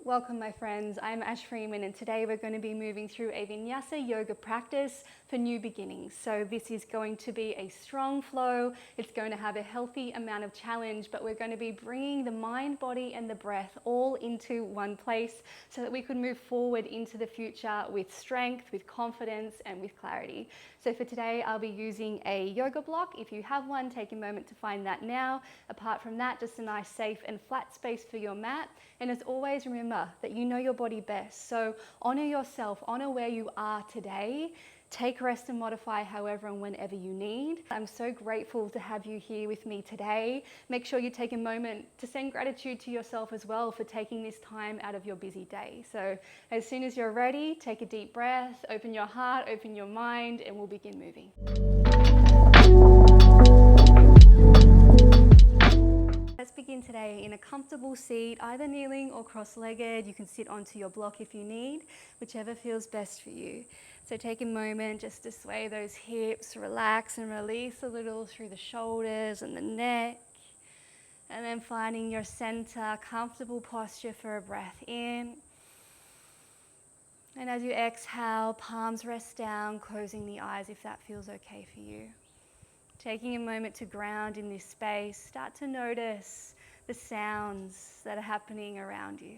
Welcome my friends, I'm Ash Freeman and today we're going to be moving through a Vinyasa yoga practice for new beginnings. So this is going to be a strong flow, it's going to have a healthy amount of challenge, but we're going to be bringing the mind, body and the breath all into one place so that we could move forward into the future with strength, with confidence and with clarity. So for today I'll be using a yoga block. If you have one, take a moment to find that now. Apart from that, just a nice safe and flat space for your mat. And as always, remember that you know your body best. So honor yourself, honor where you are today. Take rest and modify however and whenever you need. I'm so grateful to have you here with me today. Make sure you take a moment to send gratitude to yourself as well for taking this time out of your busy day. So as soon as you're ready, take a deep breath, open your heart, open your mind, and we'll begin moving. Let's begin today in a comfortable seat, either kneeling or cross-legged. You can sit onto your block if you need, whichever feels best for you. So take a moment just to sway those hips, relax and release a little through the shoulders and the neck. And then finding your center, comfortable posture for a breath in. And as you exhale, palms rest down, closing the eyes if that feels okay for you. Taking a moment to ground in this space, start to notice the sounds that are happening around you.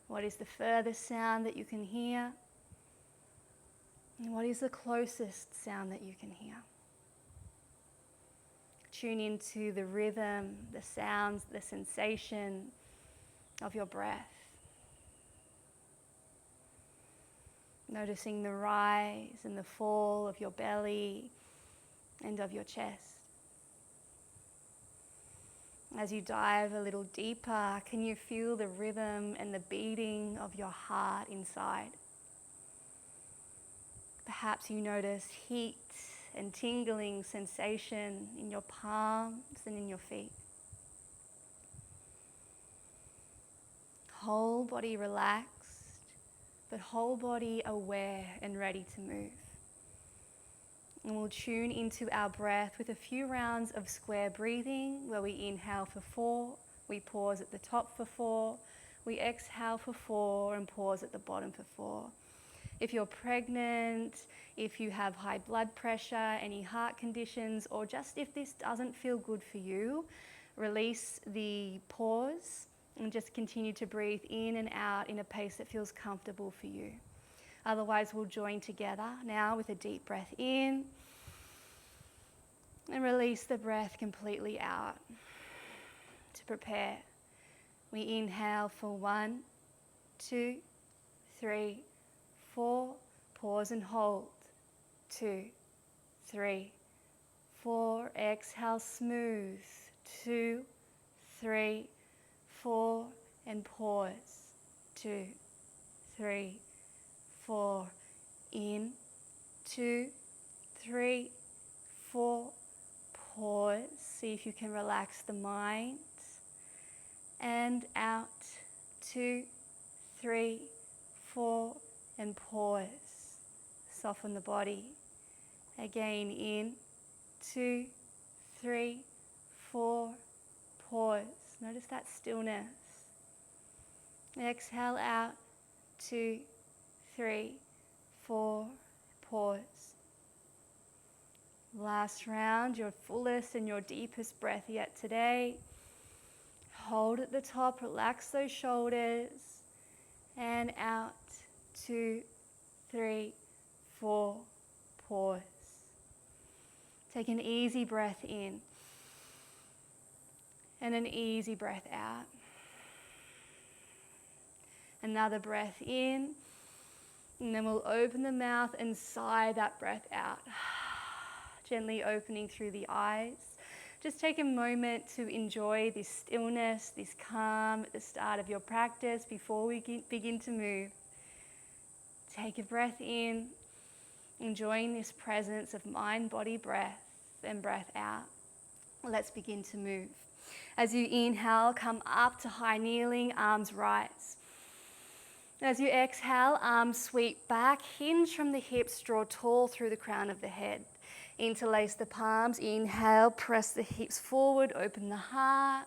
What is the furthest sound that you can hear? And what is the closest sound that you can hear? Tune into the rhythm, the sounds, the sensation of your breath. Noticing the rise and the fall of your belly and of your chest. As you dive a little deeper, can you feel the rhythm and the beating of your heart inside? Perhaps you notice heat and tingling sensation in your palms and in your feet. Whole body relaxed, but whole body aware and ready to move. And we'll tune into our breath with a few rounds of square breathing where we inhale for 4, we pause at the top for 4, we exhale for 4 and pause at the bottom for 4. If you're pregnant, if you have high blood pressure, any heart conditions, or just if this doesn't feel good for you, release the pause and just continue to breathe in and out in a pace that feels comfortable for you. Otherwise, we'll join together now with a deep breath in and release the breath completely out. To prepare, we inhale for 1, 2, 3, 4, pause and hold, 2, 3, 4, exhale smooth, 2, 3, 4, and pause, 2, 3, 4, in, 2, 3, 4, pause, see if you can relax the mind, and out, 2, 3, 4, and pause, soften the body, again in, 2, 3, 4, pause, notice that stillness, exhale out, 2, 3, 4, pause. Last round, your fullest and your deepest breath yet today. Hold at the top, relax those shoulders, and out, 2, 3, 4, pause. Take an easy breath in and an easy breath out. Another breath in. And then we'll open the mouth and sigh that breath out. Gently opening through the eyes. Just take a moment to enjoy this stillness, this calm at the start of your practice before we begin to move. Take a breath in, enjoying this presence of mind, body, breath, and breath out. Let's begin to move. As you inhale, come up to high kneeling, arms rise. As you exhale, arms sweep back, hinge from the hips, draw tall through the crown of the head. Interlace the palms, inhale, press the hips forward, open the heart.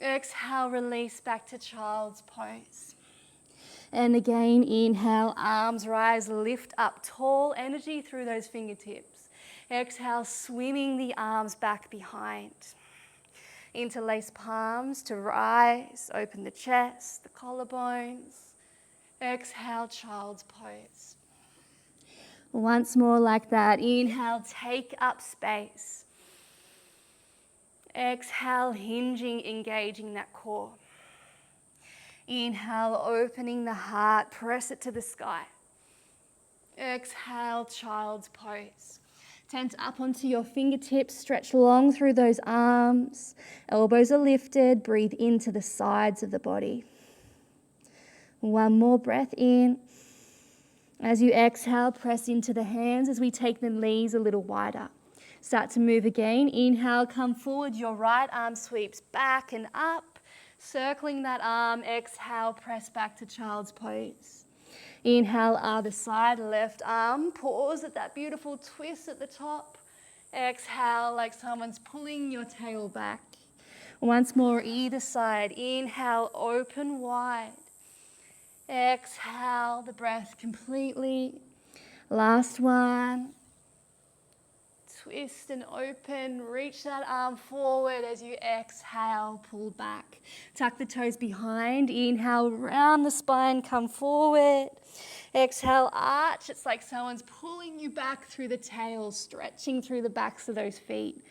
Exhale, release back to child's pose. And again, inhale, arms rise, lift up, tall energy through those fingertips. Exhale, swimming the arms back behind. Interlace palms to rise, open the chest, the collarbones. Exhale, child's pose. Once more like that. Inhale, take up space. Exhale, hinging, engaging that core. Inhale, opening the heart, press it to the sky. Exhale, child's pose. Tense up onto your fingertips, stretch long through those arms. Elbows are lifted, breathe into the sides of the body. One more breath in. As you exhale, press into the hands as we take the knees a little wider. Start to move again. Inhale, come forward. Your right arm sweeps back and up, circling that arm. Exhale, press back to child's pose. Inhale, other side, left arm. Pause at that beautiful twist at the top. Exhale, like someone's pulling your tail back. Once more, either side. Inhale, open wide. Exhale, the breath completely. Last one. Twist and open, reach that arm forward as you exhale, pull back. Tuck the toes behind, inhale, round the spine, come forward. Exhale, arch, it's like someone's pulling you back through the tail, stretching through the backs of those feet.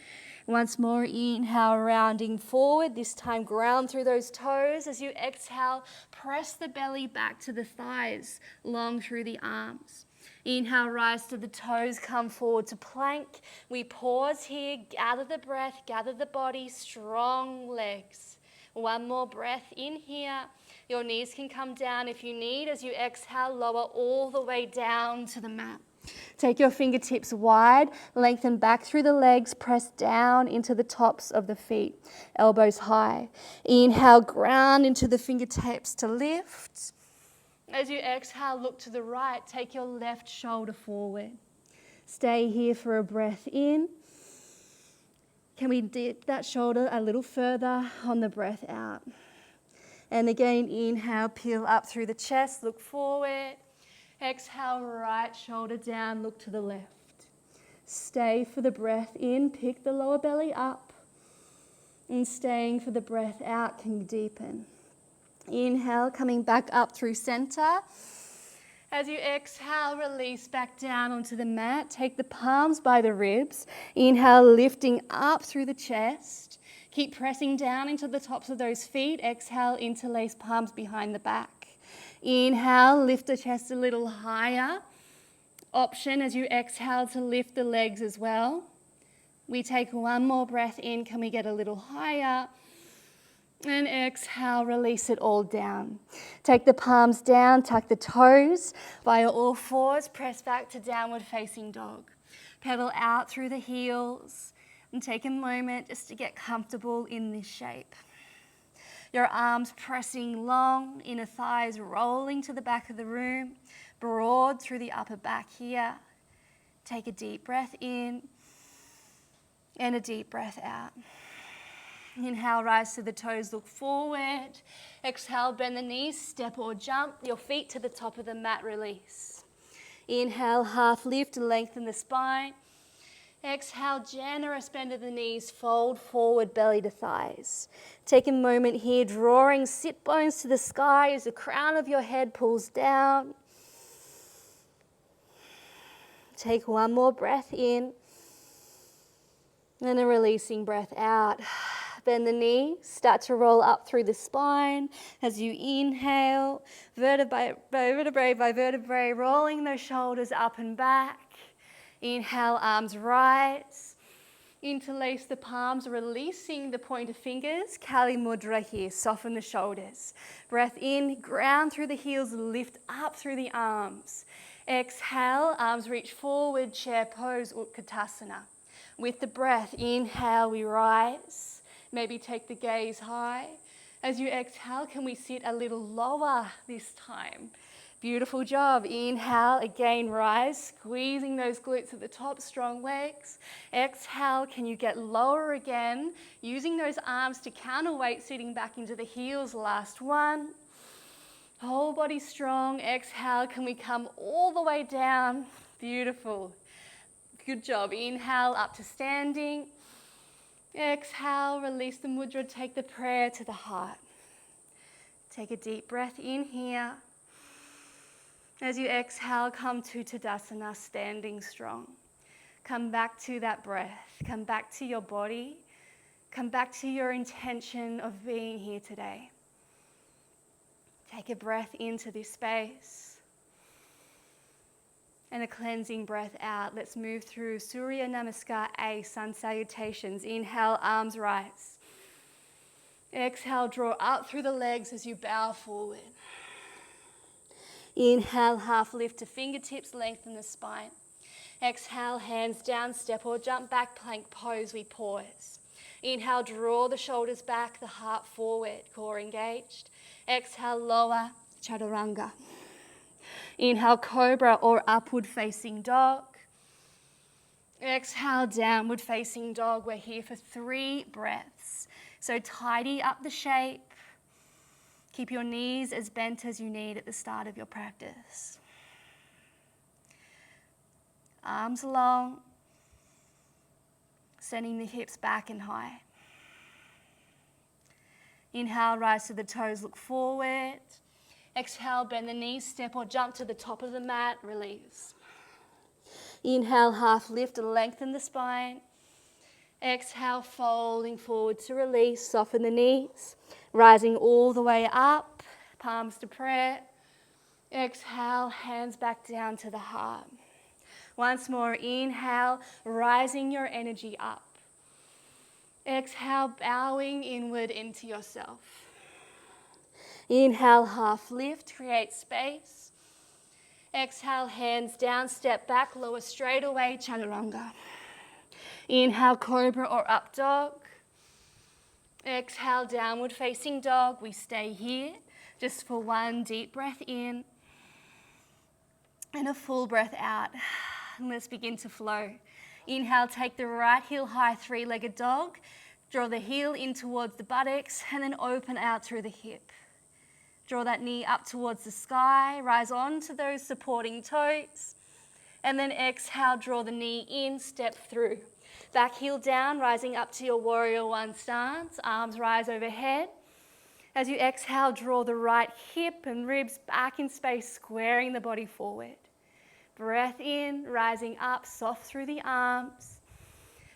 Once more, inhale, rounding forward, this time ground through those toes. As you exhale, press the belly back to the thighs, long through the arms. Inhale, rise to the toes, come forward to plank. We pause here, gather the breath, gather the body, strong legs. One more breath in here. Your knees can come down if you need. As you exhale, lower all the way down to the mat. Take your fingertips wide, lengthen back through the legs, press down into the tops of the feet, elbows high. Inhale, ground into the fingertips to lift. As you exhale, look to the right, take your left shoulder forward. Stay here for a breath in. Can we dip that shoulder a little further on the breath out? And again, inhale, peel up through the chest, look forward. Exhale, right shoulder down, look to the left. Stay for the breath in, pick the lower belly up. And staying for the breath out, can you deepen? Inhale, coming back up through center. As you exhale, release back down onto the mat. Take the palms by the ribs. Inhale, lifting up through the chest. Keep pressing down into the tops of those feet. Exhale, interlace palms behind the back. Inhale, lift the chest a little higher. Option as you exhale to lift the legs as well. We take one more breath in. Can we get a little higher? And exhale, release it all down. Take the palms down, tuck the toes. Via all fours, press back to downward facing dog. Pedal out through the heels and take a moment just to get comfortable in this shape. Your arms pressing long, inner thighs rolling to the back of the room, broad through the upper back here. Take a deep breath in and a deep breath out. Inhale, rise to the toes, look forward. Exhale, bend the knees, step or jump, your feet to the top of the mat, release. Inhale, half lift, lengthen the spine. Exhale, generous bend of the knees, fold forward, belly to thighs. Take a moment here, drawing sit bones to the sky as the crown of your head pulls down. Take one more breath in and a releasing breath out. Bend the knees, start to roll up through the spine as you inhale, vertebrae by vertebrae, rolling those shoulders up and back. Inhale, arms rise. Interlace the palms, releasing the pointer fingers. Kali Mudra here, soften the shoulders. Breath in, ground through the heels, lift up through the arms. Exhale, arms reach forward, chair pose, Utkatasana. With the breath, inhale, we rise. Maybe take the gaze high. As you exhale, can we sit a little lower this time? Beautiful job. Inhale, again, rise, squeezing those glutes at the top, strong legs. Exhale, can you get lower again? Using those arms to counterweight, sitting back into the heels. Last one. Whole body strong. Exhale, can we come all the way down? Beautiful. Good job. Inhale, up to standing. Exhale, release the mudra, take the prayer to the heart. Take a deep breath in here. As you exhale, come to Tadasana, standing strong. Come back to that breath. Come back to your body. Come back to your intention of being here today. Take a breath into this space. And a cleansing breath out. Let's move through Surya Namaskar A, sun salutations. Inhale, arms rise. Exhale, draw up through the legs as you bow forward. Inhale, half lift to fingertips, lengthen the spine. Exhale, hands down, step or jump back, plank pose, we pause. Inhale, draw the shoulders back, the heart forward, core engaged. Exhale, lower, chaturanga. Inhale, cobra or upward facing dog. Exhale, downward facing dog. We're here for 3 breaths. So tidy up the shape. Keep your knees as bent as you need at the start of your practice. Arms long, sending the hips back and high. Inhale, rise to the toes, look forward. Exhale, bend the knees, step or jump to the top of the mat, release. Inhale, half lift and lengthen the spine. Exhale, folding forward to release, soften the knees. Rising all the way up, palms to prayer. Exhale, hands back down to the heart. Once more, inhale, rising your energy up. Exhale, bowing inward into yourself. Inhale, half lift, create space. Exhale, hands down, step back, lower straight away, chaturanga. Inhale, cobra or up dog. Exhale, downward facing dog. We stay here just for 1 deep breath in and a full breath out. And let's begin to flow. Inhale, take the right heel high, 3-legged dog. Draw the heel in towards the buttocks and then open out through the hip. Draw that knee up towards the sky. Rise on to those supporting toes. And then exhale, draw the knee in, step through. Back heel down, rising up to your warrior 1 stance. Arms rise overhead. As you exhale, draw the right hip and ribs back in space, squaring the body forward. Breath in, rising up, soft through the arms.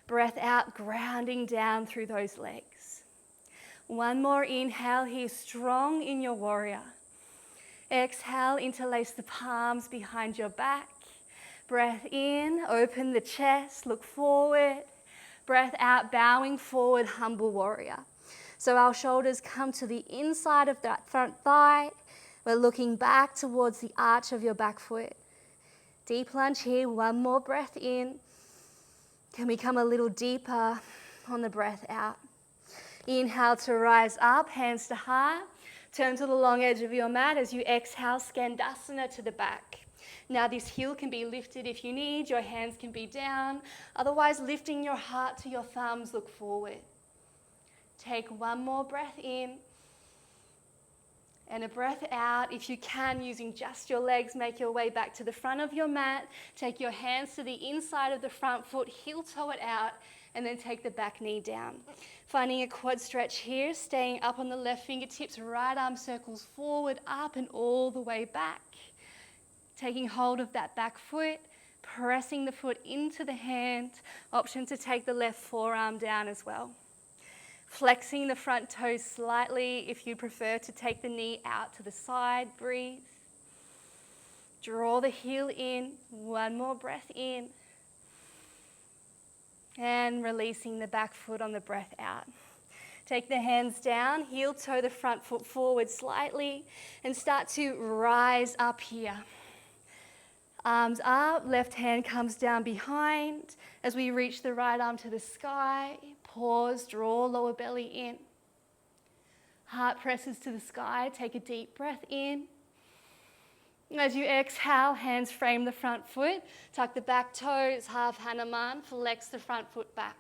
Breath out, grounding down through those legs. 1 more inhale here, strong in your warrior. Exhale, interlace the palms behind your back. Breath in, open the chest, look forward. Breath out, bowing forward, humble warrior. So our shoulders come to the inside of that front thigh. We're looking back towards the arch of your back foot. Deep lunge here, 1 more breath in. Can we come a little deeper on the breath out? Inhale to rise up, hands to heart. Turn to the long edge of your mat as you exhale, Skandasana to the back. Now this heel can be lifted if you need, your hands can be down. Otherwise, lifting your heart to your thumbs, look forward. Take 1 more breath in and a breath out. If you can, using just your legs, make your way back to the front of your mat. Take your hands to the inside of the front foot, heel toe it out, and then take the back knee down. Finding a quad stretch here, staying up on the left fingertips, right arm circles forward, up and all the way back. Taking hold of that back foot, pressing the foot into the hand. Option to take the left forearm down as well. Flexing the front toes slightly if you prefer to take the knee out to the side, breathe. Draw the heel in, 1 more breath in. And releasing the back foot on the breath out. Take the hands down, heel toe the front foot forward slightly and start to rise up here. Arms up, left hand comes down behind. As we reach the right arm to the sky, pause, draw lower belly in. Heart presses to the sky, take a deep breath in. As you exhale, hands frame the front foot, tuck the back toes, half Hanuman, flex the front foot back,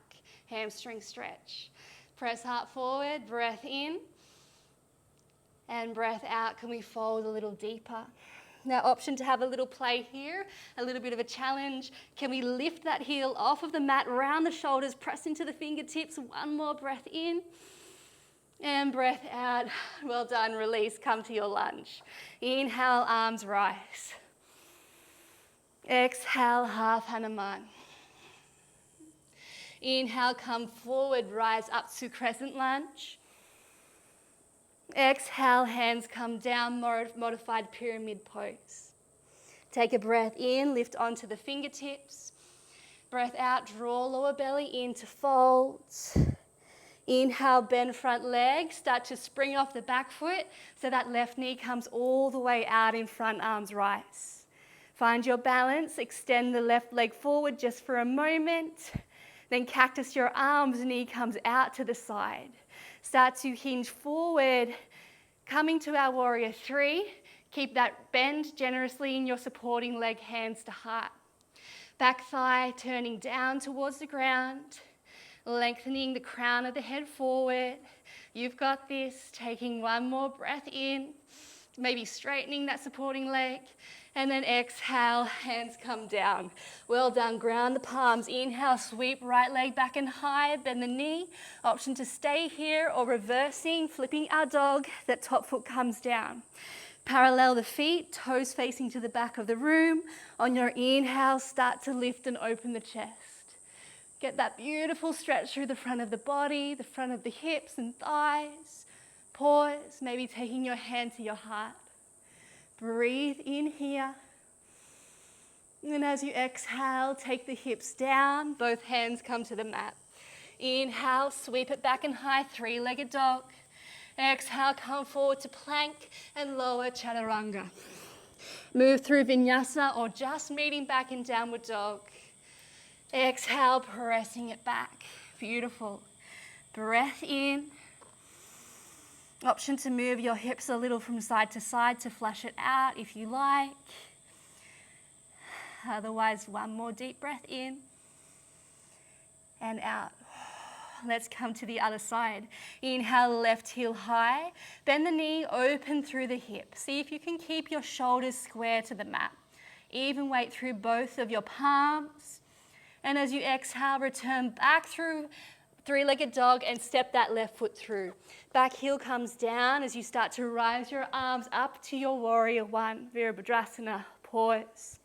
hamstring stretch. Press heart forward, breath in, and breath out. Can we fold a little deeper? Now, option to have a little play here, a little bit of a challenge. Can we lift that heel off of the mat, round the shoulders, press into the fingertips, one more breath in, and breath out. Well done, release, come to your lunge. Inhale, arms rise. Exhale, half Hanuman. Inhale, come forward, rise up to crescent lunge. Exhale, hands come down, modified pyramid pose. Take a breath in, lift onto the fingertips. Breath out, draw lower belly into folds. Inhale, bend front leg, start to spring off the back foot so that left knee comes all the way out in front, arms rise. Find your balance, extend the left leg forward just for a moment. Then cactus your arms, knee comes out to the side. Start to hinge forward, coming to our warrior three. Keep that bend generously in your supporting leg, hands to heart. Back thigh turning down towards the ground, lengthening the crown of the head forward. You've got this. Taking one more breath in, maybe straightening that supporting leg. And then exhale, hands come down. Well done, ground the palms. Inhale, sweep right leg back and high, bend the knee. Option to stay here or reversing, flipping our dog, that top foot comes down. Parallel the feet, toes facing to the back of the room. On your inhale, start to lift and open the chest. Get that beautiful stretch through the front of the body, the front of the hips and thighs. Pause, maybe taking your hand to your heart. Breathe in here. And as you exhale, take the hips down, both hands come to the mat. Inhale, sweep it back and high, three-legged dog. Exhale, come forward to plank and lower chaturanga. Move through vinyasa or just meeting back in downward dog. Exhale, pressing it back. Beautiful. Breath in. Option to move your hips a little from side to side to flush it out if you like. Otherwise, one more deep breath in and out. Let's come to the other side. Inhale, left heel high. Bend the knee, open through the hip. See if you can keep your shoulders square to the mat. Even weight through both of your palms. And as you exhale, return back through three-legged dog and step that left foot through. Back heel comes down as you start to rise your arms up to your warrior one, Virabhadrasana, pause.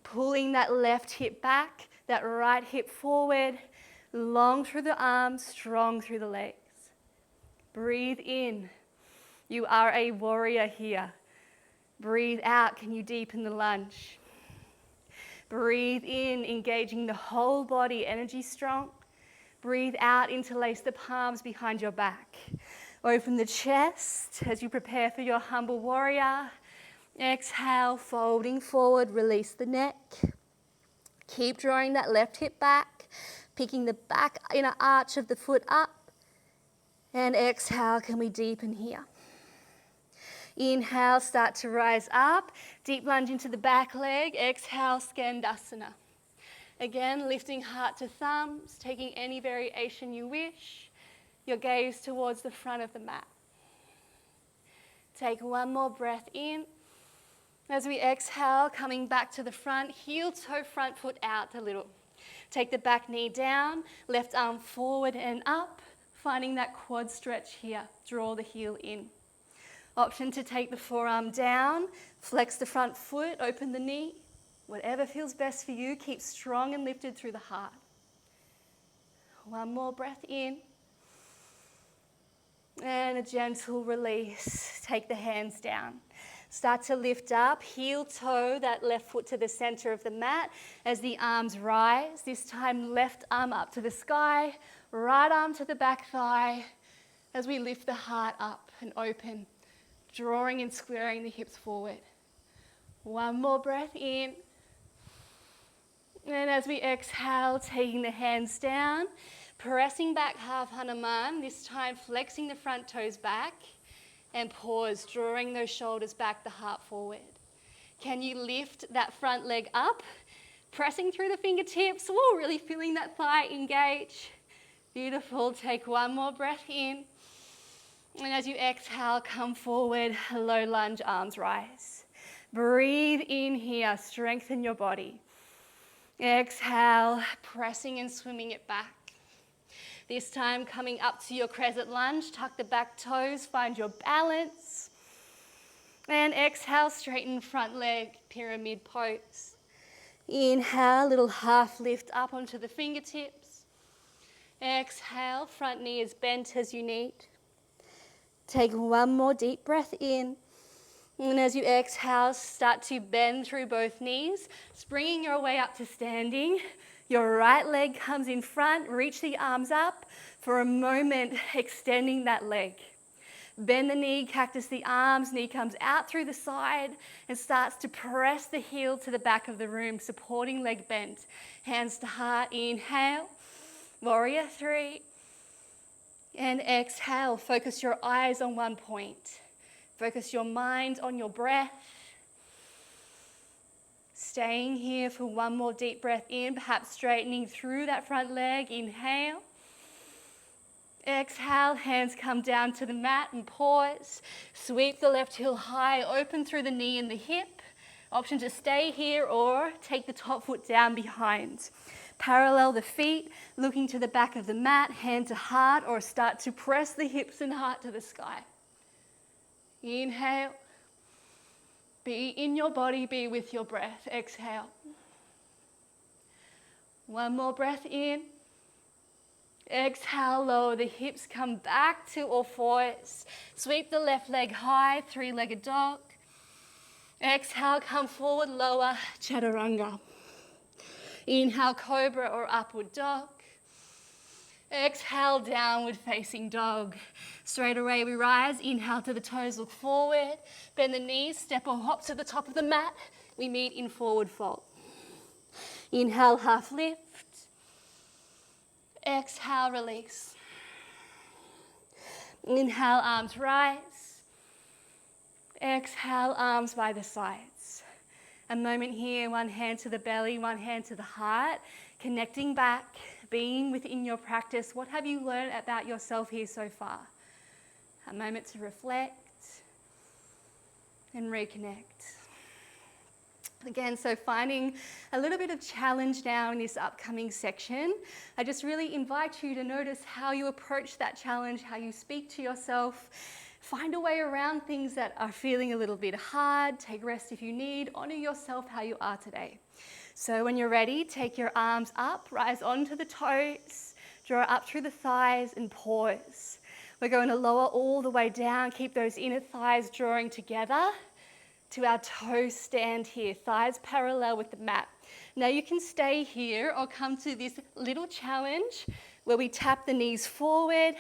Pulling that left hip back, that right hip forward, long through the arms, strong through the legs. Breathe in. You are a warrior here. Breathe out. Can you deepen the lunge? Breathe in, engaging the whole body, energy strong. Breathe out, interlace the palms behind your back. Open the chest as you prepare for your humble warrior. Exhale, folding forward, release the neck. Keep drawing that left hip back, picking the back inner arch of the foot up. And exhale, can we deepen here? Inhale, start to rise up. Deep lunge into the back leg. Exhale, Skandasana. Again, lifting heart to thumbs, taking any variation you wish. Your gaze towards the front of the mat. Take one more breath in. As we exhale, coming back to the front, heel toe front foot out a little. Take the back knee down, left arm forward and up, finding that quad stretch here. Draw the heel in. Option to take the forearm down, flex the front foot, open the knee. Whatever feels best for you, keep strong and lifted through the heart. One more breath in. And a gentle release. Take the hands down. Start to lift up, heel toe, that left foot to the center of the mat as the arms rise. This time, left arm up to the sky, right arm to the back thigh as we lift the heart up and open, drawing and squaring the hips forward. One more breath in. And as we exhale, taking the hands down, pressing back half Hanuman, this time flexing the front toes back, and pause, drawing those shoulders back, the heart forward. Can you lift that front leg up? Pressing through the fingertips. Woo, really feeling that thigh engage. Beautiful. Take one more breath in. And as you exhale, come forward, low lunge, arms rise. Breathe in here, strengthen your body. Exhale, pressing and swimming it back. This time coming up to your crescent lunge, tuck the back toes, find your balance. And exhale, straighten front leg, pyramid pose. Inhale, little half lift up onto the fingertips. Exhale, front knee is bent as you need. Take one more deep breath in. And as you exhale, start to bend through both knees, springing your way up to standing. Your right leg comes in front, reach the arms up for a moment, extending that leg. Bend the knee, cactus the arms, knee comes out through the side and starts to press the heel to the back of the room, supporting leg bent. Hands to heart, inhale, warrior three. And exhale, focus your eyes on one point. Focus your mind on your breath. Staying here for one more deep breath in, perhaps straightening through that front leg. Inhale. Exhale, hands come down to the mat and pause. Sweep the left heel high, open through the knee and the hip. Option to stay here or take the top foot down behind. Parallel the feet, looking to the back of the mat, hand to heart, or start to press the hips and heart to the sky. Inhale. Be in your body, be with your breath. Exhale. One more breath in. Exhale, lower the hips, come back to all fours. Sweep the left leg high, three-legged dog. Exhale, come forward, lower, chaturanga. Inhale, cobra or upward dog. Exhale, downward facing dog. Straight away we rise, inhale to the toes, look forward. Bend the knees, step or hop to the top of the mat. We meet in forward fold. Inhale, half lift. Exhale, release. Inhale, arms rise. Exhale, arms by the sides. A moment here, one hand to the belly, one hand to the heart, connecting back, being within your practice. What have you learned about yourself here so far? A moment to reflect and reconnect. Again, so finding a little bit of challenge now in this upcoming section. I just really invite you to notice how you approach that challenge, how you speak to yourself. Find a way around things that are feeling a little bit hard. Take rest if you need. Honor yourself how you are today. So when you're ready, take your arms up, rise onto the toes, draw up through the thighs and pause. We're going to lower all the way down. Keep those inner thighs drawing together to our toe stand here, thighs parallel with the mat. Now you can stay here or come to this little challenge where we tap the knees forward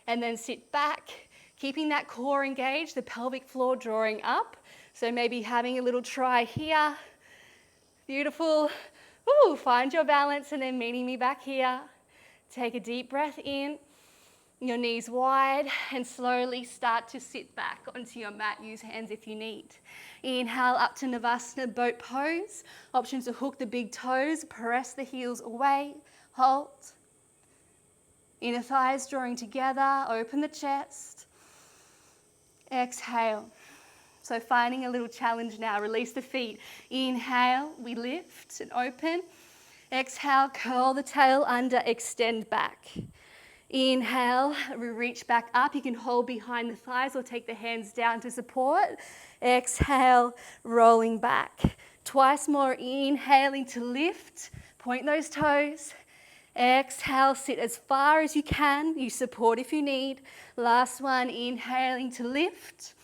and then sit back, keeping that core engaged, the pelvic floor drawing up. So maybe having a little try here. Beautiful. Ooh, find your balance and then meeting me back here. Take a deep breath in. Your knees wide and slowly start to sit back onto your mat. Use hands if you need. Inhale up to Navasana, boat pose. Option to hook the big toes, press the heels away, hold. Inner thighs drawing together, open the chest. Exhale. So finding a little challenge now, release the feet. Inhale, we lift and open. Exhale, curl the tail under, extend back. Inhale, we reach back up. You can hold behind the thighs or take the hands down to support. Exhale, rolling back. Twice more, inhaling to lift. Point those toes. Exhale, sit as far as you can. You support if you need. Last one, inhaling to lift.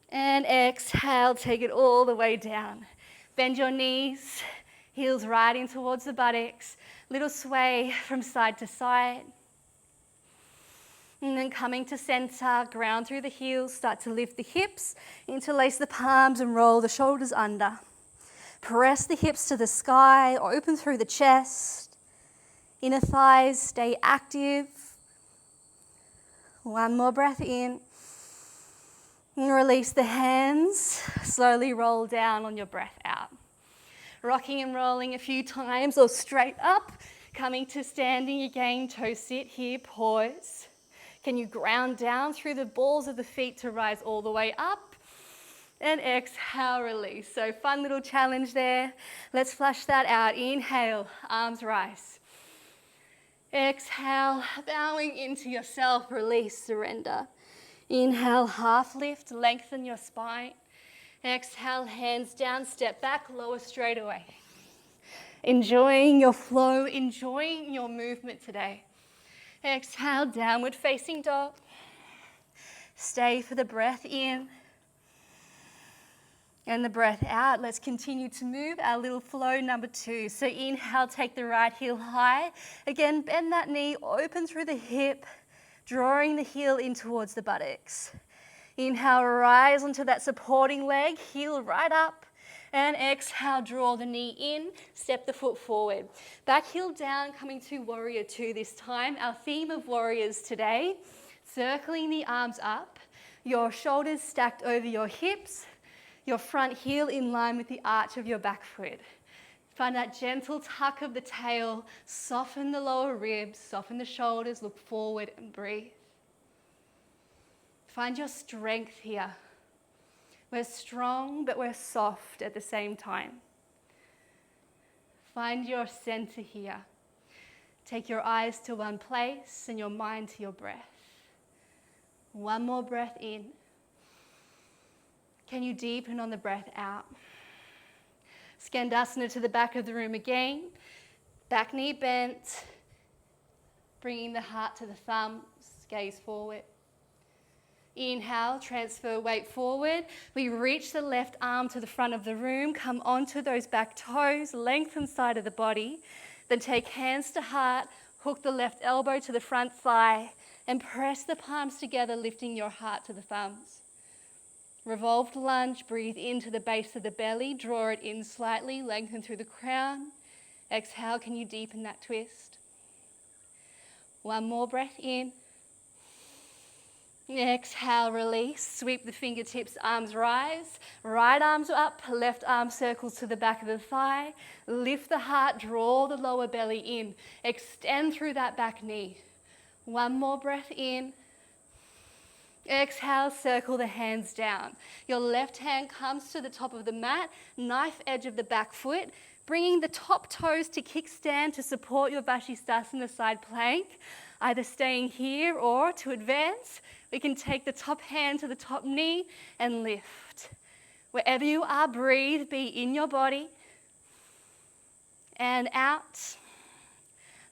And exhale, take it all the way down. Bend your knees, heels right in towards the buttocks. Little sway from side to side. And then coming to center, ground through the heels, start to lift the hips, interlace the palms and roll the shoulders under. Press the hips to the sky, open through the chest. Inner thighs stay active. One more breath in. And release the hands, slowly roll down on your breath out. Rocking and rolling a few times or straight up, coming to standing again, toe sit here, pause. Can you ground down through the balls of the feet to rise all the way up? And exhale, release. So fun little challenge there. Let's flush that out. Inhale, arms rise. Exhale, bowing into yourself, release, surrender. Inhale, half lift, lengthen your spine. Exhale, hands down, step back, lower straight away. Enjoying your flow, enjoying your movement today. Exhale, downward facing dog. Stay for the breath in and the breath out. Let's continue to move our little flow number 2. So inhale, take the right heel high. Again, bend that knee, open through the hip, drawing the heel in towards the buttocks. Inhale, rise onto that supporting leg, heel right up. And exhale, draw the knee in, step the foot forward. Back heel down, coming to warrior 2 this time. Our theme of warriors today, circling the arms up, your shoulders stacked over your hips, your front heel in line with the arch of your back foot. Find that gentle tuck of the tail, soften the lower ribs, soften the shoulders, look forward and breathe. Find your strength here. We're strong, but we're soft at the same time. Find your center here. Take your eyes to one place and your mind to your breath. One more breath in. Can you deepen on the breath out? Skandasana to the back of the room again. Back knee bent. Bringing the heart to the thumbs, gaze forward. Inhale, transfer weight forward. We reach the left arm to the front of the room, come onto those back toes, lengthen side of the body. Then take hands to heart, hook the left elbow to the front thigh, and press the palms together, lifting your heart to the thumbs. Revolved lunge, breathe into the base of the belly, draw it in slightly, lengthen through the crown. Exhale, can you deepen that twist? One more breath in. Exhale, release, sweep the fingertips, arms rise, right arms up, left arm circles to the back of the thigh, lift the heart, draw the lower belly in, extend through that back knee. One more breath in. Exhale, circle the hands down. Your left hand comes to the top of the mat, knife edge of the back foot, bringing the top toes to kickstand to support your Vashisthasana side plank, either staying here or to advance. We can take the top hand to the top knee and lift. Wherever you are, breathe, be in your body. And out.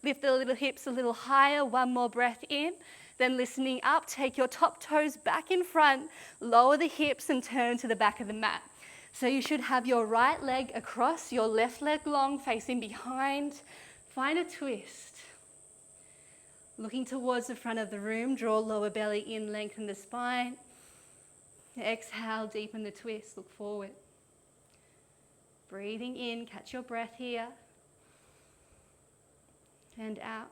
Lift the little hips a little higher, one more breath in. Then listening up, take your top toes back in front, lower the hips and turn to the back of the mat. So you should have your right leg across, your left leg long, facing behind. Find a twist. Looking towards the front of the room, draw lower belly in, lengthen the spine. Exhale, deepen the twist, look forward. Breathing in, catch your breath here. And out.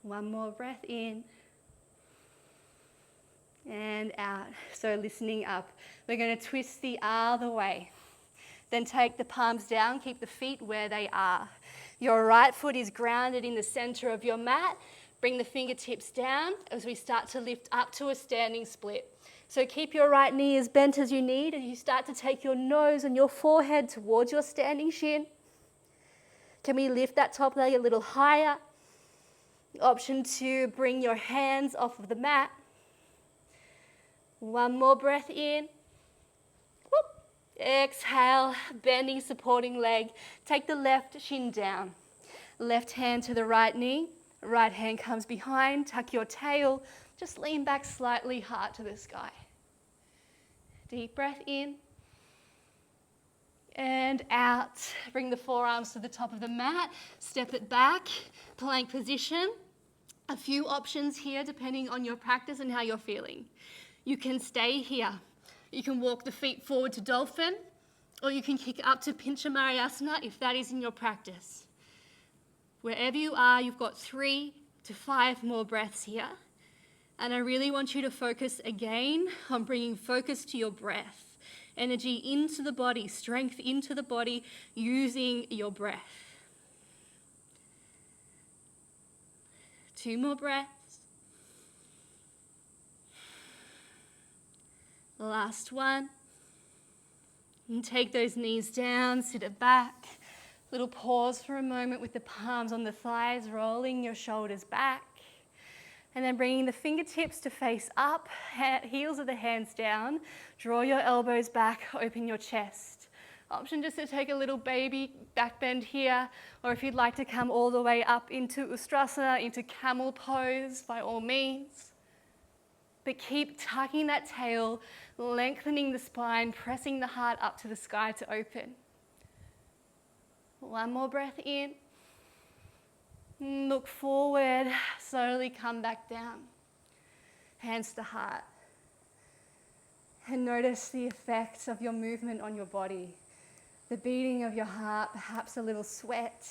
One more breath in. And out. So listening up. We're going to twist the other way. Then take the palms down, keep the feet where they are. Your right foot is grounded in the center of your mat. Bring the fingertips down as we start to lift up to a standing split. So keep your right knee as bent as you need as you start to take your nose and your forehead towards your standing shin. Can we lift that top leg a little higher? Option 2, bring your hands off of the mat. One more breath in. Exhale, bending, supporting leg. Take the left shin down. Left hand to the right knee. Right hand comes behind. Tuck your tail. Just lean back slightly, heart to the sky. Deep breath in. And out. Bring the forearms to the top of the mat. Step it back. Plank position. A few options here depending on your practice and how you're feeling. You can stay here. You can walk the feet forward to dolphin, or you can kick up to Pinchamayasana if that is in your practice. Wherever you are, you've got 3 to 5 more breaths here. And I really want you to focus again on bringing focus to your breath. Energy into the body, strength into the body, using your breath. 2 more breaths. Last one. And take those knees down, sit it back. Little pause for a moment with the palms on the thighs, rolling your shoulders back. And then bringing the fingertips to face up, heels of the hands down. Draw your elbows back, open your chest. Option just to take a little baby back bend here, or if you'd like to come all the way up into Ustrasana, into camel pose, by all means. But keep tucking that tail, lengthening the spine, pressing the heart up to the sky to open. 1 more breath in. Look forward, slowly come back down. Hands to heart. And notice the effects of your movement on your body. The beating of your heart, perhaps a little sweat.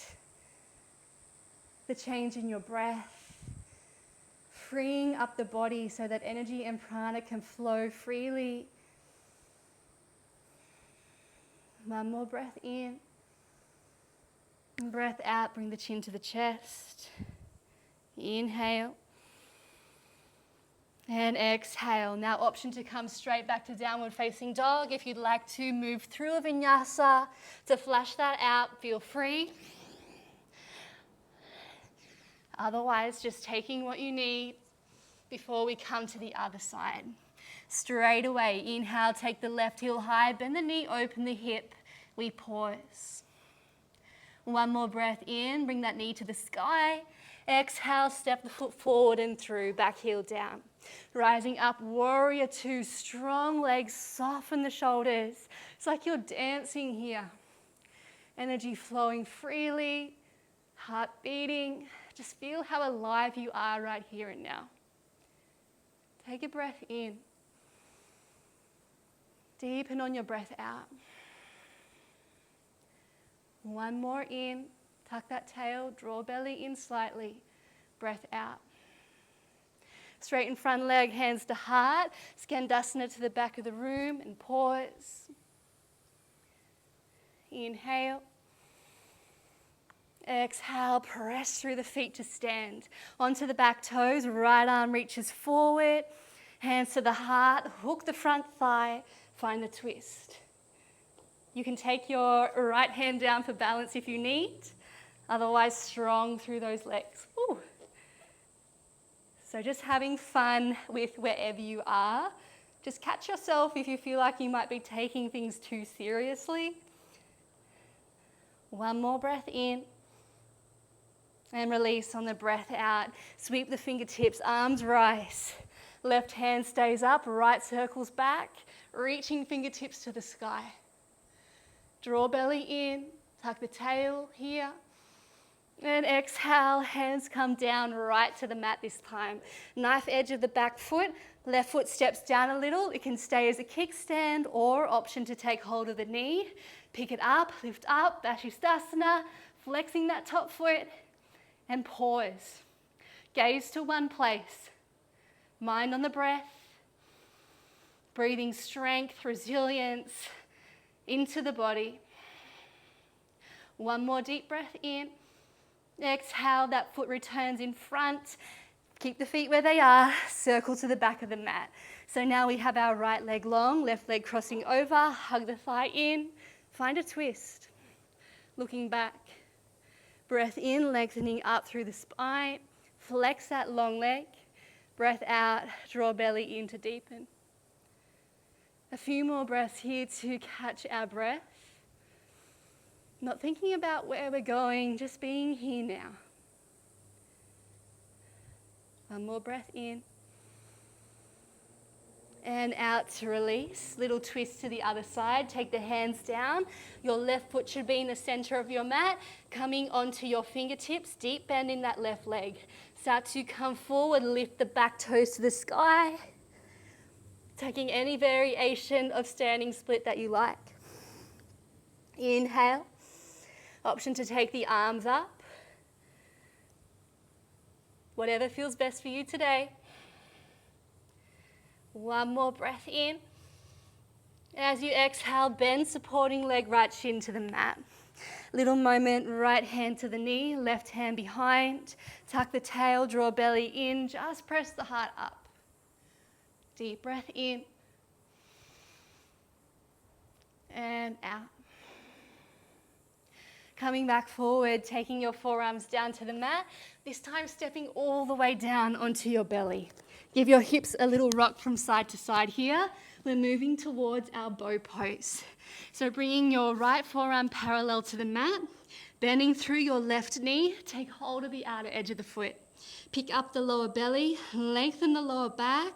The change in your breath. Freeing up the body so that energy and prana can flow freely. 1 more breath in. And breath out, bring the chin to the chest. Inhale. And exhale. Now option to come straight back to downward facing dog. If you'd like to move through a vinyasa, to flash that out, feel free. Otherwise, just taking what you need before we come to the other side. Straight away, inhale, take the left heel high, bend the knee, open the hip. We pause. 1 more breath in, bring that knee to the sky. Exhale, step the foot forward and through, back heel down. Rising up, warrior 2, strong legs, soften the shoulders. It's like you're dancing here. Energy flowing freely, heart beating. Just feel how alive you are right here and now. Take a breath in. Deepen on your breath out. 1 more in, tuck that tail, draw belly in slightly, breath out. Straighten front leg, hands to heart, Skandasana to the back of the room and pause. Inhale. Exhale, press through the feet to stand. Onto the back toes, right arm reaches forward, hands to the heart, hook the front thigh, find the twist. You can take your right hand down for balance if you need, otherwise strong through those legs. Woo. So just having fun with wherever you are. Just catch yourself if you feel like you might be taking things too seriously. 1 more breath in. And release on the breath out. Sweep the fingertips, arms rise. Left hand stays up, right circles back, reaching fingertips to the sky. Draw belly in, tuck the tail here. And exhale, hands come down right to the mat this time. Knife edge of the back foot, left foot steps down a little. It can stay as a kickstand or option to take hold of the knee. Pick it up, lift up, Vashisthasana, flexing that top foot and pause. Gaze to one place. Mind on the breath. Breathing strength, resilience into the body. 1 more deep breath in. Exhale, that foot returns in front. Keep the feet where they are, circle to the back of the mat. So now we have our right leg long, left leg crossing over, hug the thigh in, find a twist. Looking back, breath in, lengthening up through the spine, flex that long leg, breath out, draw belly in to deepen. A few more breaths here to catch our breath. Not thinking about where we're going, just being here now. 1 more breath in. And out to release. Little twist to the other side. Take the hands down. Your left foot should be in the center of your mat. Coming onto your fingertips, deep bend in that left leg. Start to come forward, lift the back toes to the sky. Taking any variation of standing split that you like. Inhale. Option to take the arms up. Whatever feels best for you today. One more breath in. As you exhale, bend supporting leg, right shin to the mat. Little moment, right hand to the knee, left hand behind. Tuck the tail, draw belly in, just press the heart up. Deep breath in and out. Coming back forward, taking your forearms down to the mat, this time stepping all the way down onto your belly. Give your hips a little rock from side to side here. We're moving towards our bow pose. So bringing your right forearm parallel to the mat, bending through your left knee, take hold of the outer edge of the foot. Pick up the lower belly, lengthen the lower back.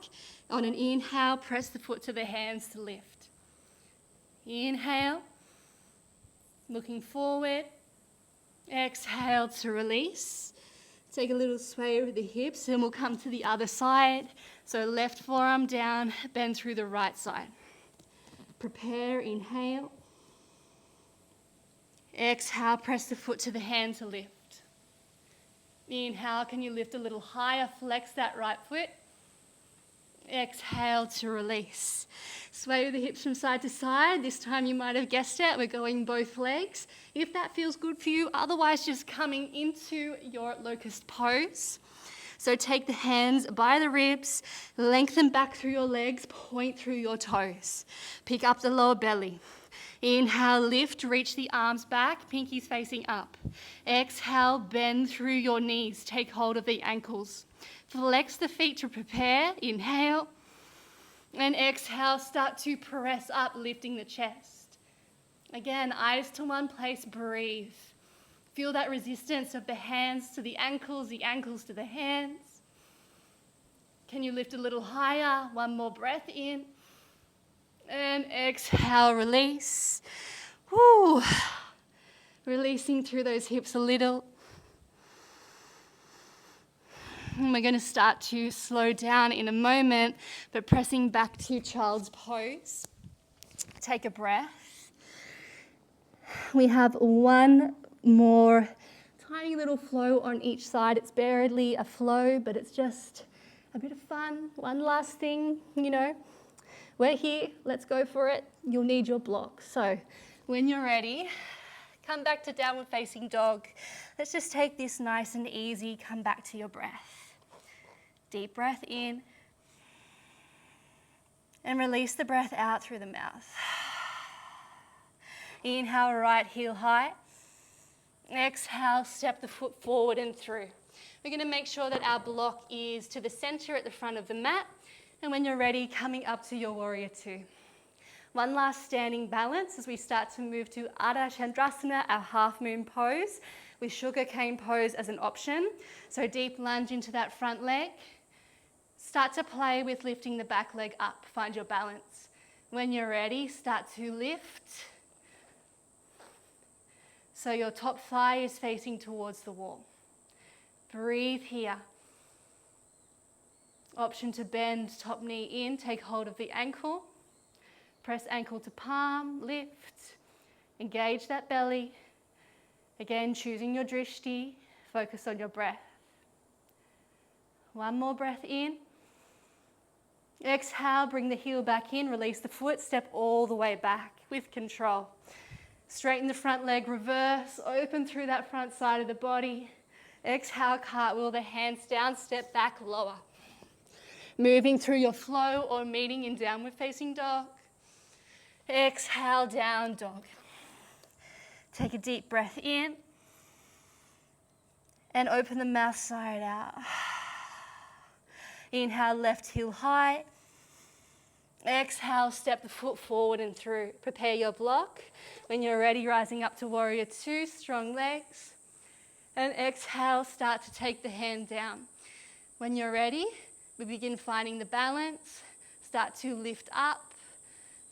On an inhale, press the foot to the hands to lift. Inhale, looking forward. Exhale to release. Take a little sway with the hips and we'll come to the other side. So left forearm down, bend through the right side. Prepare, inhale. Exhale, press the foot to the hand to lift. Inhale, can you lift a little higher, flex that right foot. Exhale to release. Sway with the hips from side to side. This time you might have guessed it, we're going both legs. If that feels good for you, otherwise just coming into your locust pose. So take the hands by the ribs, lengthen back through your legs, point through your toes. Pick up the lower belly. Inhale, lift, reach the arms back, pinkies facing up. Exhale, bend through your knees, take hold of the ankles. Flex the feet to prepare, inhale. And exhale, start to press up, lifting the chest. Again, eyes to one place, breathe. Feel that resistance of the hands to the ankles to the hands. Can you lift a little higher? One more breath in. And exhale, release. Woo. Releasing through those hips a little. And we're going to start to slow down in a moment, but pressing back to child's pose. Take a breath. We have one more tiny little flow on each side. It's barely a flow, but it's just a bit of fun. One last thing, we're here, let's go for it. You'll need your block. So when you're ready, come back to downward facing dog. Let's just take this nice and easy. Come back to your breath. Deep breath in and release the breath out through the mouth. Inhale, right heel high. Exhale, step the foot forward and through. We're going to make sure that our block is to the center at the front of the mat. And when you're ready, coming up to your warrior two. One last standing balance as we start to move to Ardha Chandrasana, our half moon pose, with sugar cane pose as an option. So deep lunge into that front leg. Start to play with lifting the back leg up. Find your balance. When you're ready, start to lift. So your top thigh is facing towards the wall. Breathe here. Option to bend top knee in, take hold of the ankle. Press ankle to palm, lift. Engage that belly. Again, choosing your drishti. Focus on your breath. One more breath in. Exhale, bring the heel back in, release the foot, step all the way back with control. Straighten the front leg, reverse, open through that front side of the body. Exhale, cartwheel the hands down, step back, lower. Moving through your flow or meeting in downward facing dog. Exhale, down dog. Take a deep breath in and open the mouth side out. Inhale, left heel high. Exhale, step the foot forward and through. Prepare your block. When you're ready, rising up to warrior two, strong legs. And exhale, start to take the hand down. When you're ready, we begin finding the balance. Start to lift up,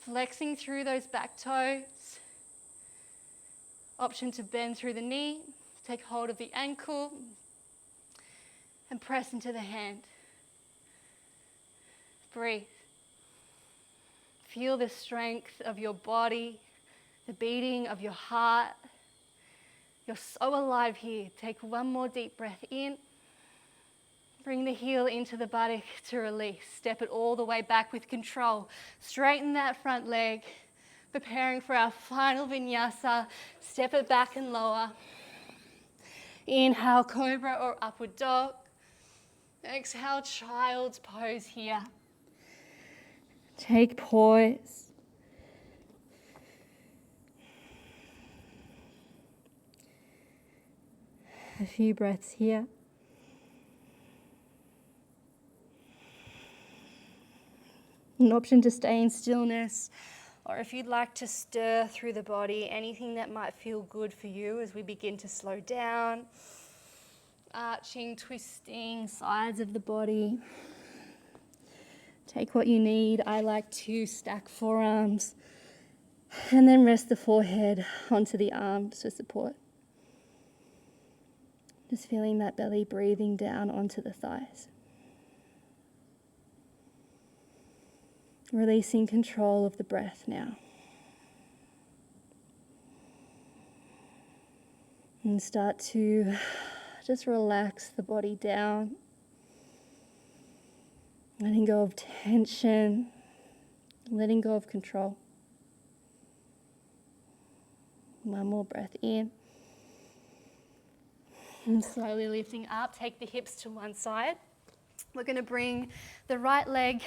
flexing through those back toes. Option to bend through the knee, take hold of the ankle, and press into the hand. Breathe. Feel the strength of your body, the beating of your heart. You're so alive here. Take one more deep breath in. Bring the heel into the buttock to release. Step it all the way back with control. Straighten that front leg. Preparing for our final vinyasa. Step it back and lower. Inhale, cobra or upward dog. Exhale, child's pose here. Take pause. A few breaths here. An option to stay in stillness, or if you'd like to stir through the body, anything that might feel good for you as we begin to slow down. Arching, twisting, sides of the body. Take what you need. I like to stack forearms and then rest the forehead onto the arms for support. Just feeling that belly breathing down onto the thighs. Releasing control of the breath now. And start to just relax the body down. Letting go of tension, letting go of control. One more breath in. And slowly lifting up, take the hips to one side. We're going to bring the right leg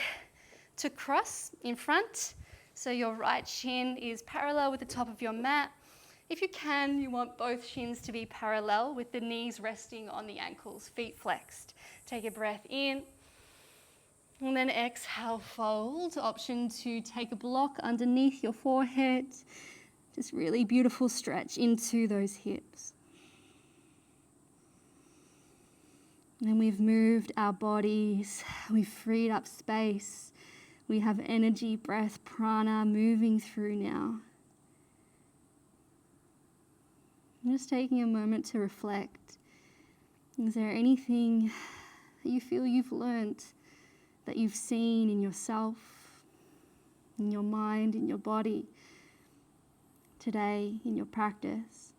to cross in front. So your right shin is parallel with the top of your mat. If you can, you want both shins to be parallel with the knees resting on the ankles, feet flexed. Take a breath in. And then exhale, fold. Option to take a block underneath your forehead. Just really beautiful stretch into those hips. And we've moved our bodies. We've freed up space. We have energy, breath, prana moving through now. I'm just taking a moment to reflect. Is there anything that you feel you've learnt, that you've seen in yourself, in your mind, in your body, today, in your practice?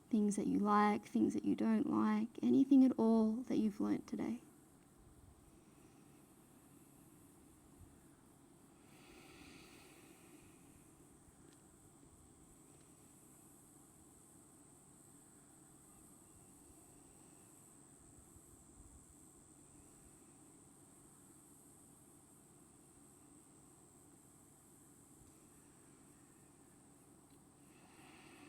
Things that you like, things that you don't like, anything at all that you've learnt today.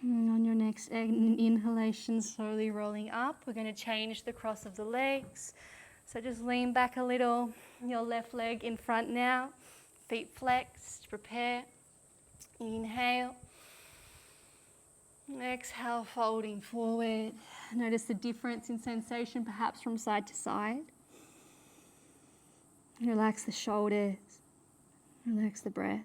And on your next inhalation, slowly rolling up, we're going to change the cross of the legs. So just lean back a little, your left leg in front now, feet flexed, prepare. Inhale. Exhale, folding forward. Notice the difference in sensation perhaps from side to side. Relax the shoulders, relax the breath.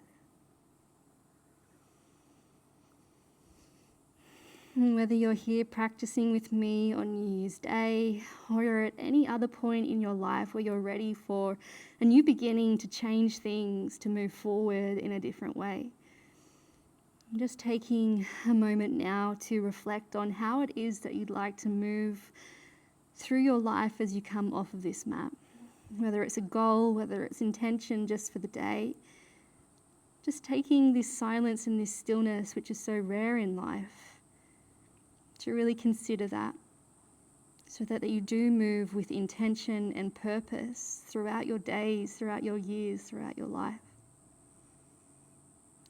And whether you're here practicing with me on New Year's Day or you're at any other point in your life where you're ready for a new beginning to change things, to move forward in a different way. I'm just taking a moment now to reflect on how it is that you'd like to move through your life as you come off of this mat. Whether it's a goal, whether it's intention just for the day. Just taking this silence and this stillness, which is so rare in life, to really consider that, so that you do move with intention and purpose throughout your days, throughout your years, throughout your life.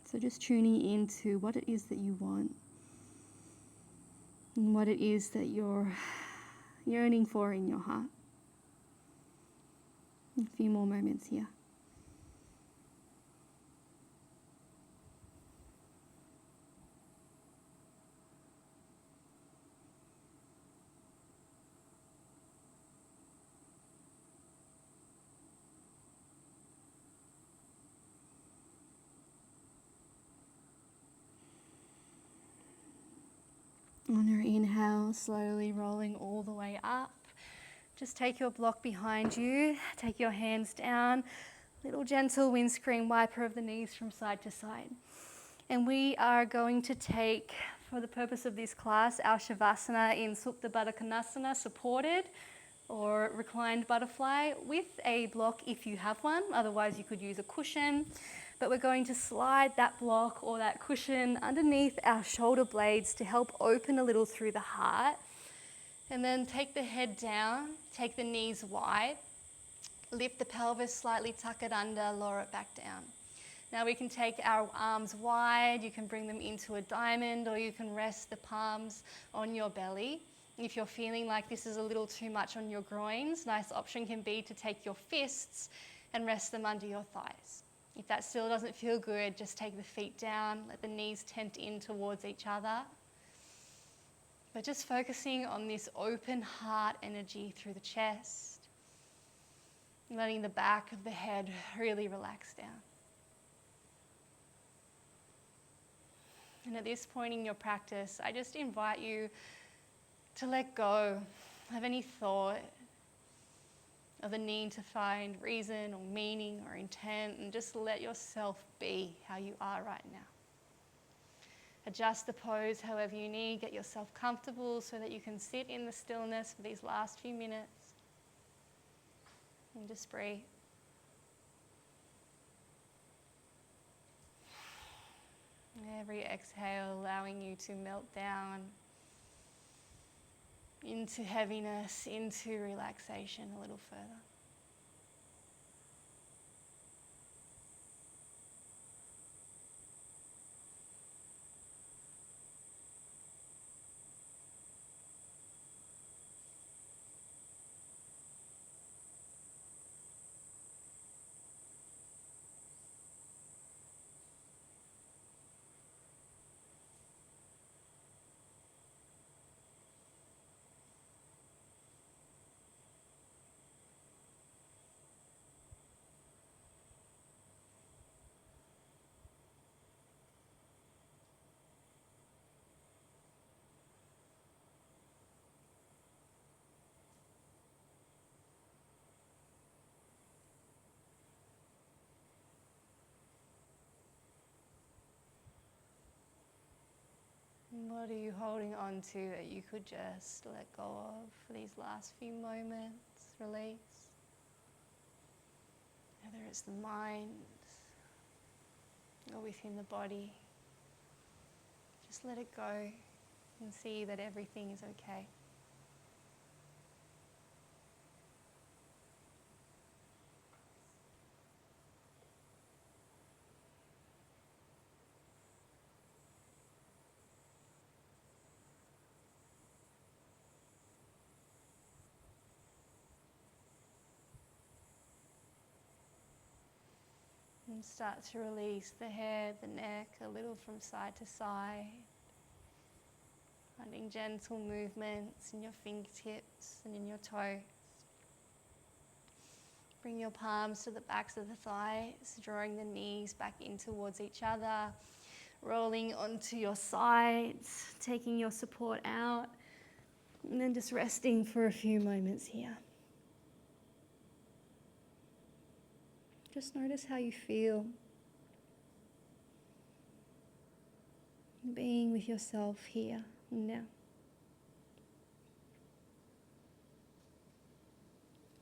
So just tuning into what it is that you want and what it is that you're yearning for in your heart. A few more moments here. On your inhale, slowly rolling all the way up. Just take your block behind you, take your hands down, little gentle windscreen wiper of the knees from side to side. And we are going to take for the purpose of this class, our Shavasana in Supta Baddha Konasana, supported or reclined butterfly with a block if you have one. Otherwise you could use a cushion. But we're going to slide that block or that cushion underneath our shoulder blades to help open a little through the heart. And then take the head down, take the knees wide, lift the pelvis slightly, tuck it under, lower it back down. Now we can take our arms wide, you can bring them into a diamond, or you can rest the palms on your belly. If you're feeling like this is a little too much on your groins, nice option can be to take your fists and rest them under your thighs. If that still doesn't feel good, just take the feet down, let the knees tent in towards each other. But just focusing on this open heart energy through the chest, letting the back of the head really relax down. And at this point in your practice, I just invite you to let go of any thought of the need to find reason or meaning or intent, and just let yourself be how you are right now. Adjust the pose however you need, get yourself comfortable so that you can sit in the stillness for these last few minutes. And just breathe. Every exhale allowing you to melt down into heaviness, into relaxation a little further. What are you holding on to that you could just let go of for these last few moments? Release. Whether it's the mind or within the body, just let it go and see that everything is okay. And start to release the head, the neck, a little from side to side. Finding gentle movements in your fingertips and in your toes. Bring your palms to the backs of the thighs, drawing the knees back in towards each other. Rolling onto your sides, taking your support out. And then just resting for a few moments here. Just notice how you feel. Being with yourself here and now.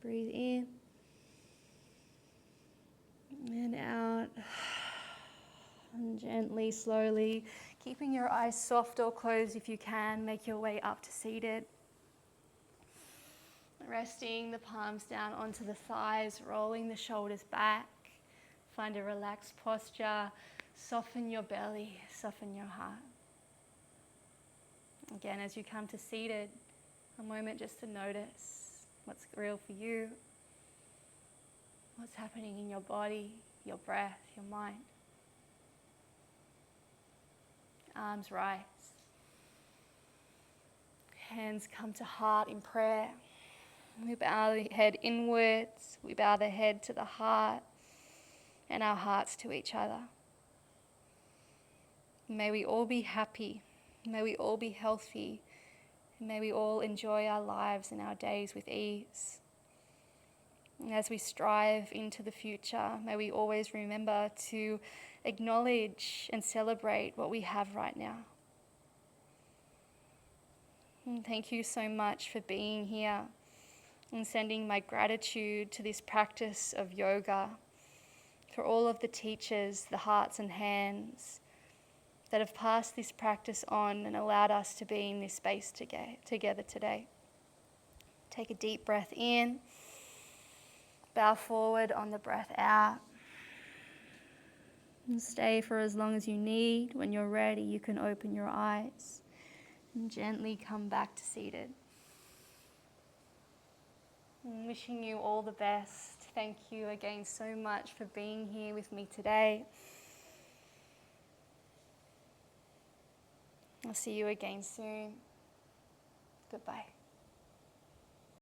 Breathe in and out. And gently, slowly, keeping your eyes soft or closed if you can, make your way up to seated. Resting the palms down onto the thighs, rolling the shoulders back. Find a relaxed posture. Soften your belly, soften your heart. Again, as you come to seated, a moment just to notice what's real for you, what's happening in your body, your breath, your mind. Arms rise. Hands come to heart in prayer. We bow the head inwards, we bow the head to the heart, and our hearts to each other. May we all be happy, may we all be healthy, and may we all enjoy our lives and our days with ease. And as we strive into the future, may we always remember to acknowledge and celebrate what we have right now. And thank you so much for being here and sending my gratitude to this practice of yoga, for all of the teachers, the hearts and hands that have passed this practice on and allowed us to be in this space together today. Take a deep breath in, bow forward on the breath out, and stay for as long as you need. When you're ready, you can open your eyes and gently come back to seated. I'm wishing you all the best. Thank you again so much for being here with me today. I'll see you again soon. Goodbye.